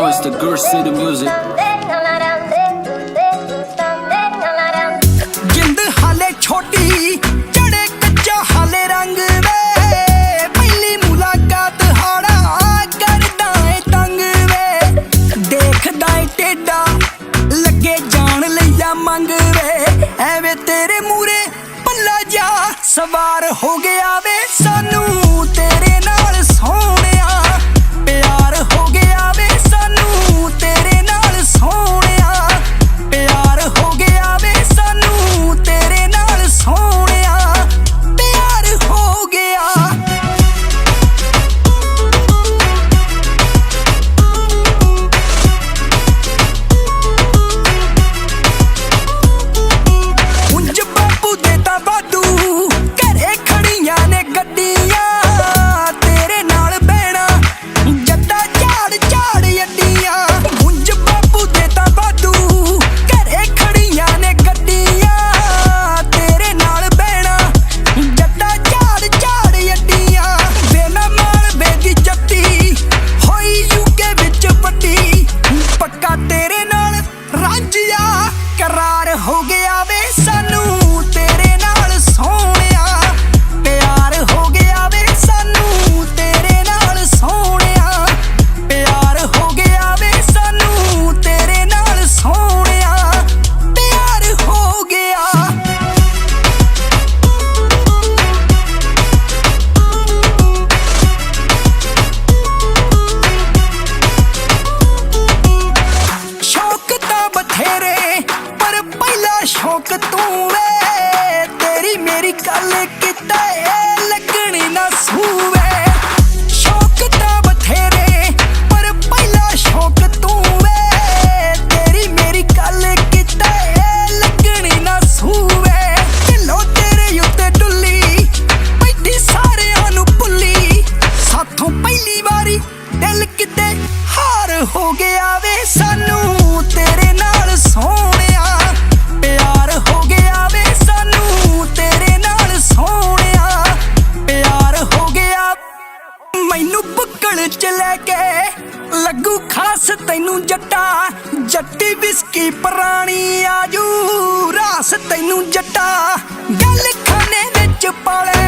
it's the Girl City music. जिंद हाले छोटी चढ़े कच्चा हाले रंग वे पहली मुलाकात हाड़ा करदा है तंग वे देखदा है टेढ़ा लगे जान लिया मंग वे एवे तेरे मूरे पल्ला जा सवार हो गया वे सानू तेरे नाल सोहणिया प्यार हो गया वे सानू तेरे नाल सोहणिया प्यार हो गया वे सानू तेरे नाल सोहणिया प्यार हो गया ਉਂਝ ਬਾਪੂ ਦੇ ਤਾਂ ਵਾਧੂ ਘਰੇ ਖੜੀਆਂ ਨੇ ਗੱਡੀਆਂ ਤੇਰੇ ਨਾਲ ਬਹਿਣਾ ਜੱਟਾ ਝਾੜ ਝਾੜ ਅੱਡੀਆਂ ਉਂਝ ਬਾਪੂ ਦੇ ਤਾਂ ਵਾਧੂ ਘਰੇ ਖੜੀਆਂ ਨੇ ਗੱਡੀਆਂ ਤੇਰੇ ਨਾਲ ਬਹਿਣਾ ਜੱਟਾ ਝਾੜ ਝਾੜ ਅੱਡੀਆਂ ਬਿਨਾ ਮਾਲ ਬੇਦੀ ਜੱਟੀ ਹੋਈ ਯੂਕੇ ਵਿੱਚ ਵੱਡੀ ਪੱਕਾ ਤੇਰੇ ਨਾਲ ਰਾਂਝਿਆ ਕਰਾਰ ਹੋ ਗਿਆ ਵੇ ਸਾਨੂੰ ਤੇਰੇ ਨਾਲ ਸੋਹਣਿਆ ਪਿਆਰ ਹੋ ਗਿਆ ਵੇ ਸਾਨੂੰ ਤੇਰੇ ਨਾਲ ਸੋਹਣਿਆ ਪਿਆਰ ਹੋ ਗਿਆ ਵੇ ਸਾਨੂੰ ਤੇਰੇ ਨਾਲ ਸੋਹਣਿਆ ਪਿਆਰ ਹੋ ਗਿਆ ਸ਼ੌਕ ਤਾਂ ਬਥੇਰੇ ਪਰ ਪਹਿਲਾ ਸ਼ੌਕ ਤੂੰ ਵੇ ਤੇਰੀ ਮੇਰੀ ਗੱਲ ਕਿਤੇ ਲੱਗਣੀ ਨਾ ਸੂਵੇ ਸ਼ੌਕ ਤਾਂ ਬਥੇਰੇ ਪਰ ਪਹਿਲਾ ਸ਼ੌਕ ਤੂੰ ਵੇ ਤੇਰੀ ਮੇਰੀ ਗੱਲ ਕਿਤੇ ਲੱਗਣੀ ਨਾ ਸੂਵੇ ਢਿੱਲੋਂ ਤੇਰੇ ਉੱਤੇ ਡੁੱਲੀ ਬੈਠੀ ਸਾਰਿਆਂ ਨੂੰ ਭੁੱਲੀ ਸਾਥੋਂ ਪਹਿਲੀ ਵਾਰੀ ਦਿਲ ਕਿਤੇ ਹਾਰ ਹੋ ਗਿਆ ਵੇ ਸਾਨੂੰ ਤੇਰੇ ਨਾਲ ਸੋਹਣਿਆ ਪਿਆਰ ਹੋ ਗਿਆ ਵੇ ਸਾਨੂੰ ਤੇਰੇ ਨਾਲ ਸੋਹਣਿਆ ਪਿਆਰ ਹੋ ਗਿਆ ਮੈਨੂੰ ਬੁੱਕਲ ਚ ਲੈ ਕੇ ਲੱਗੂ ਖਾਸ ਤੈਨੂੰ ਜੱਟਾ ਜੱਟੀ ਵਿਸਕੀ ਪੁਰਾਣੀ ਆਜੂ ਰਾਸ ਤੈਨੂੰ ਜੱਟਾ ਗੱਲ ਖਾਨੇ ਵਿੱਚ ਪਾਲੇ